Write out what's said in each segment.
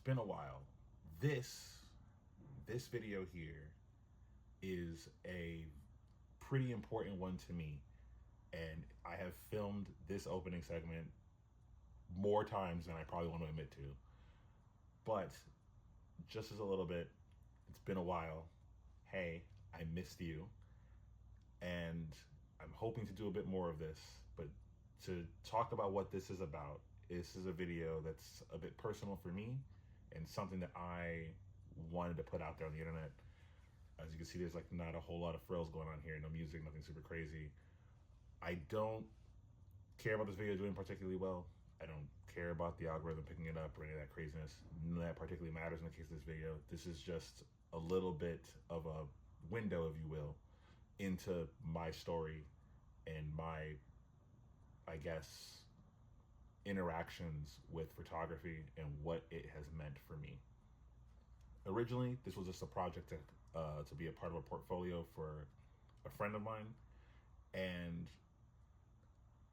been a while. This video here is a pretty important one to me, and I have filmed this opening segment more times than I probably want to admit to. But just as a little bit, it's been a while. Hey, I missed you, and I'm hoping to do a bit more of this. But to talk about what this is about, this is a video that's a bit personal for me and something that I wanted to put out there on the internet. As you can see, there's like not a whole lot of frills going on here, no music, nothing super crazy. I don't care about this video doing particularly well. I don't care about the algorithm picking it up or any of that craziness. None of that particularly matters in the case of this video. This is just a little bit of a window, if you will, into my story and my, I guess, interactions with photography and what it has meant for me. Originally, this was just a project to be a part of a portfolio for a friend of mine, and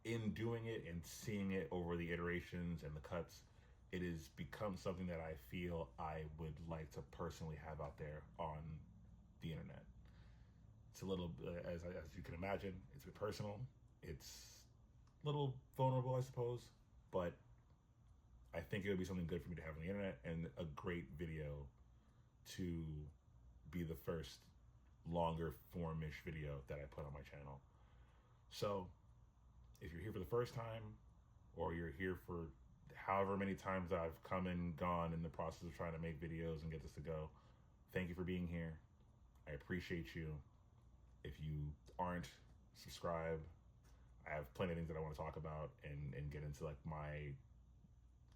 in doing it and seeing it over the iterations and the cuts, it has become something that I feel I would like to personally have out there on the internet. It's a little, as you can imagine, it's a bit personal. It's a little vulnerable, I suppose, but I think it would be something good for me to have on the internet, and a great video to be the first longer form-ish video that I put on my channel. So if you're here for the first time, or you're here for however many times I've come and gone in the process of trying to make videos and get this to go, thank you for being here. I appreciate you. If you aren't, subscribe. I have plenty of things that I want to talk about and get into, like my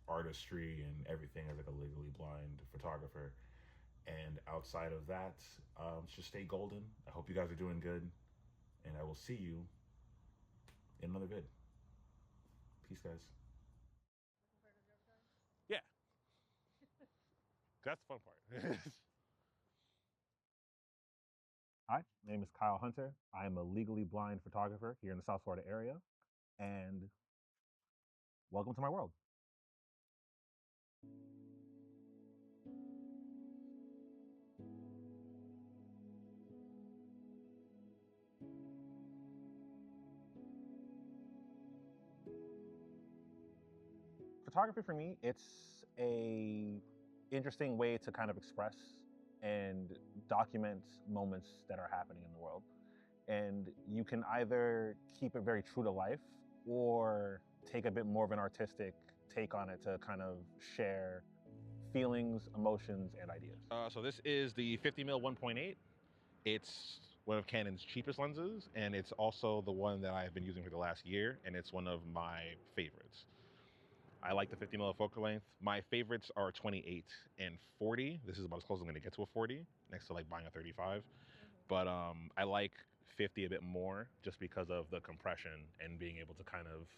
artistry and everything as like a legally blind photographer. And outside of that, just stay golden. I hope you guys are doing good, and I will see you in another vid. Peace, guys. Yeah. That's the fun part. Hi, my name is Kyle Hunter. I am a legally blind photographer here in the South Florida area, and welcome to my world. Photography for me, it's a interesting way to kind of express and document moments that are happening in the world. And you can either keep it very true to life or take a bit more of an artistic take on it to kind of share feelings, emotions, and ideas. So this is the 50mm 1.8. It's one of Canon's cheapest lenses, and it's also the one that I've been using for the last year, and it's one of my favorites. I like the 50mm focal length. My favorites are 28 and 40. This is about as close as I'm going to get to a 40, next to like buying a 35. But I like 50 a bit more just because of the compression and being able to kind of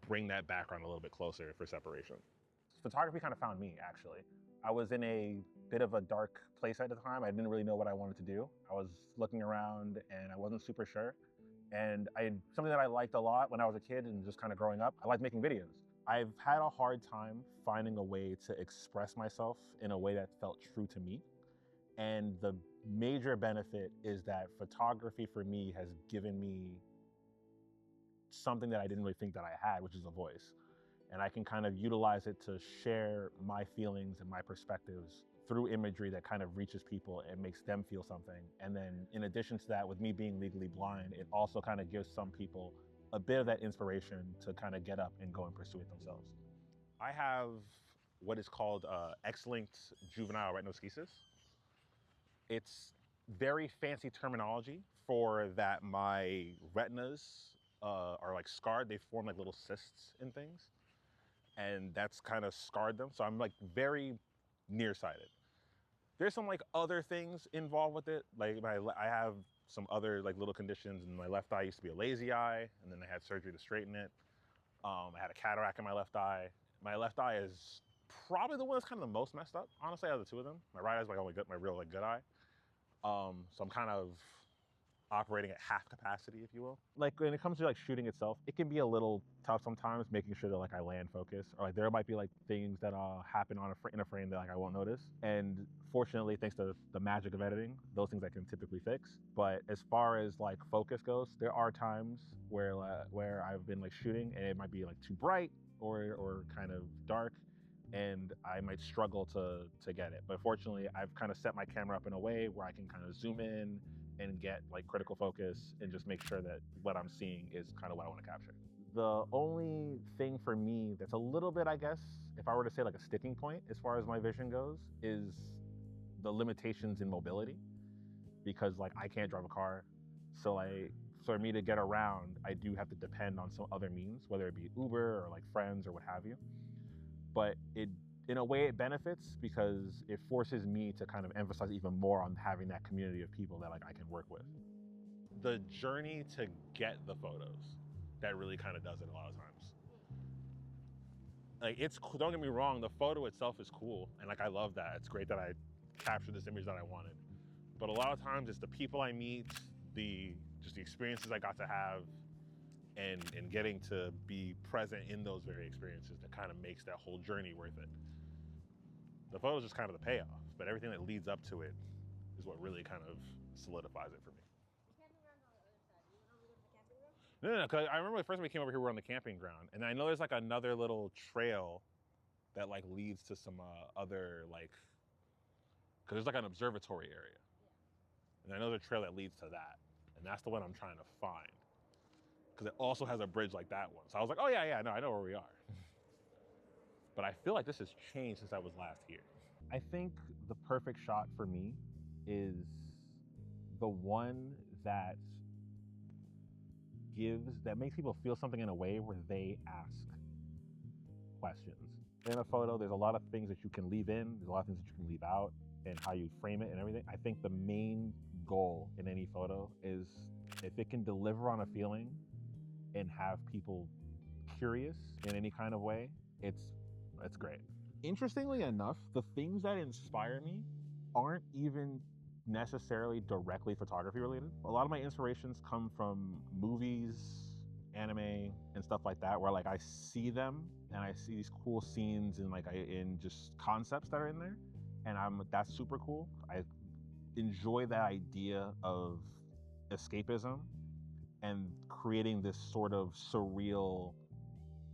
bring that background a little bit closer for separation. Photography kind of found me, actually. I was in a bit of a dark place at the time. I didn't really know what I wanted to do. I was looking around and I wasn't super sure. And something that I liked a lot when I was a kid and just kind of growing up, I liked making videos. I've had a hard time finding a way to express myself in a way that felt true to me. And the major benefit is that photography for me has given me something that I didn't really think that I had, which is a voice. And I can kind of utilize it to share my feelings and my perspectives through imagery that kind of reaches people and makes them feel something. And then in addition to that, with me being legally blind, it also kind of gives some people a bit of that inspiration to kind of get up and go and pursue it themselves. I have what is called X-linked juvenile retinoschisis. It's very fancy terminology for that my retinas are like scarred. They form like little cysts and things. And that's kind of scarred them. So I'm like very nearsighted. There's some like other things involved with it. Like I have some other like little conditions, and my left eye used to be a lazy eye, and then I had surgery to straighten it. I had a cataract in my left eye. My left eye is probably the one that's kind of the most messed up, honestly, out of the two of them. My right eye is my only good, my real like good eye. So I'm kind of operating at half capacity, if you will. Like when it comes to like shooting itself, it can be a little tough sometimes making sure that like I land focus, or like there might be like things that happen on in a frame that like I won't notice. And fortunately, thanks to the magic of editing, those things I can typically fix. But as far as like focus goes, there are times where I've been like shooting and it might be like too bright or kind of dark, and I might struggle to get it. But fortunately, I've kind of set my camera up in a way where I can kind of zoom in and get like critical focus and just make sure that what I'm seeing is kind of what I want to capture. The only thing for me that's a little bit, I guess, if I were to say like a sticking point as far as my vision goes, is the limitations in mobility, because like I can't drive a car. So for me to get around, I do have to depend on some other means, whether it be Uber or like friends or what have you. But in a way it benefits because it forces me to kind of emphasize even more on having that community of people that like I can work with. The journey to get the photos that really kind of does it a lot of times. Like it's cool, don't get me wrong, the photo itself is cool and like I love that. It's great that I captured this image that I wanted. But a lot of times it's the people I meet, just the experiences I got to have, and getting to be present in those very experiences that kind of makes that whole journey worth it. The photo is just kind of the payoff, but everything that leads up to it is what really kind of solidifies it for me. No, because I remember the first time we came over here, we were on the camping ground, and I know there's like another little trail that like leads to some other like, because there's like an observatory area, and I know there's a trail that leads to that, and that's the one I'm trying to find, because it also has a bridge like that one. So I was like, oh yeah, no, I know where we are. But I feel like this has changed since I was last here. I think the perfect shot for me is the one that makes people feel something in a way where they ask questions. In a photo, there's a lot of things that you can leave in, there's a lot of things that you can leave out, and how you frame it and everything. I think the main goal in any photo is if it can deliver on a feeling and have people curious in any kind of way, it's great. Interestingly enough, the things that inspire me aren't even necessarily directly photography related. A lot of my inspirations come from movies, anime, and stuff like that, where like I see them and I see these cool scenes and like in just concepts that are in there, and that's super cool. I enjoy that idea of escapism and creating this sort of surreal,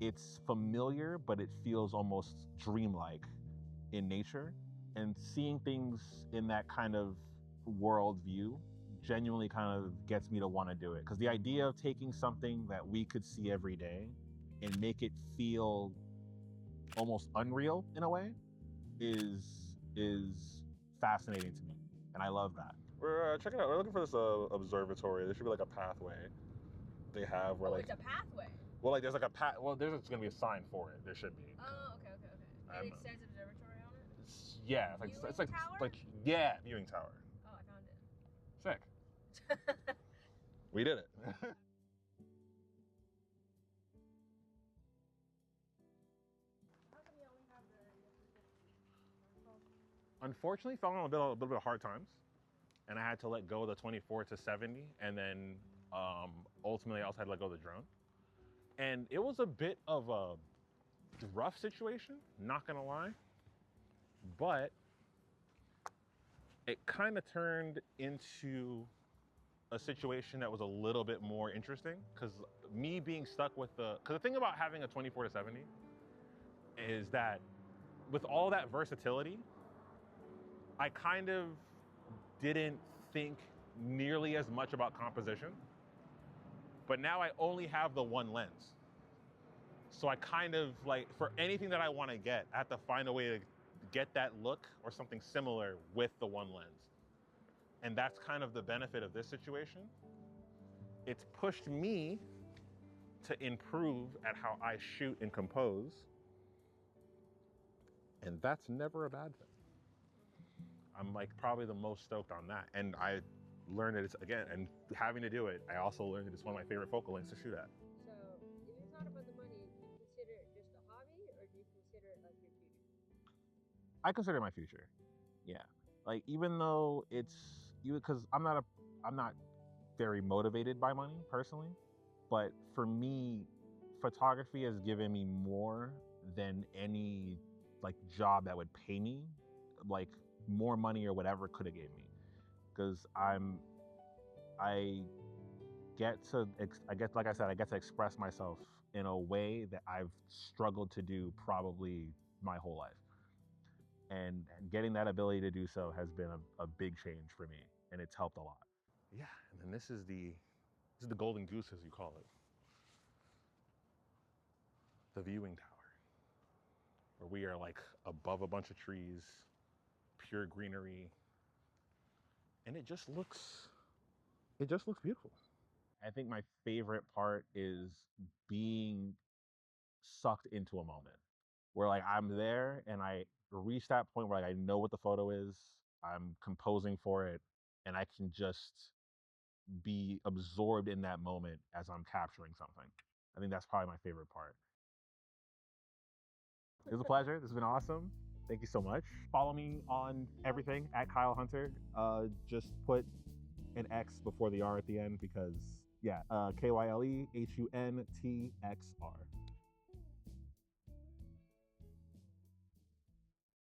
it's familiar, but it feels almost dreamlike in nature. And seeing things in that kind of worldview genuinely kind of gets me to want to do it. Because the idea of taking something that we could see every day and make it feel almost unreal in a way is fascinating to me. And I love that. We're checking out, we're looking for this observatory. There should be like a pathway they have where it's a pathway. Well, like there's like a there's gonna be a sign for it. There should be. Oh, okay. And it says observatory on it? Yeah, it's like yeah, viewing tower. Oh, I found it. Sick. We did it. Unfortunately, fell on a little bit of hard times, and I had to let go of the 24-70, and then ultimately I also had to let go of the drone. And it was a bit of a rough situation, not gonna lie, but it kind of turned into a situation that was a little bit more interesting, because me being stuck with because the thing about having a 24-70 is that with all that versatility, I kind of didn't think nearly as much about composition, but now I only have the one lens. So I kind of like, for anything that I want to get, I have to find a way to get that look or something similar with the one lens. And that's kind of the benefit of this situation. It's pushed me to improve at how I shoot and compose. And that's never a bad thing. I'm like probably the most stoked on that. And I learned that it's, again, and having to do it, I also learned that it's one of my favorite focal lengths to shoot at. So if it's not about the money, do you consider it just a hobby, or do you consider it like your future? I consider it my future. Yeah. Like, even though because I'm not very motivated by money personally, but for me, photography has given me more than any like job that would pay me like more money or whatever could have gave me, because I get to like I said, I get to express myself in a way that I've struggled to do probably my whole life, and getting that ability to do so has been a big change for me, and it's helped a lot. Yeah, and then this is the golden goose, as you call it, the viewing tower, where we are like above a bunch of trees, pure greenery, and it just looks beautiful. I think my favorite part is being sucked into a moment where like I'm there and I reach that point where like I know what the photo is, I'm composing for it, and I can just be absorbed in that moment as I'm capturing something. I think that's probably my favorite part. It was a pleasure. This has been awesome. Thank you so much. Follow me on everything at Kyle Hunter. Just put an X before the R at the end because, yeah, KYLEHUNTXR.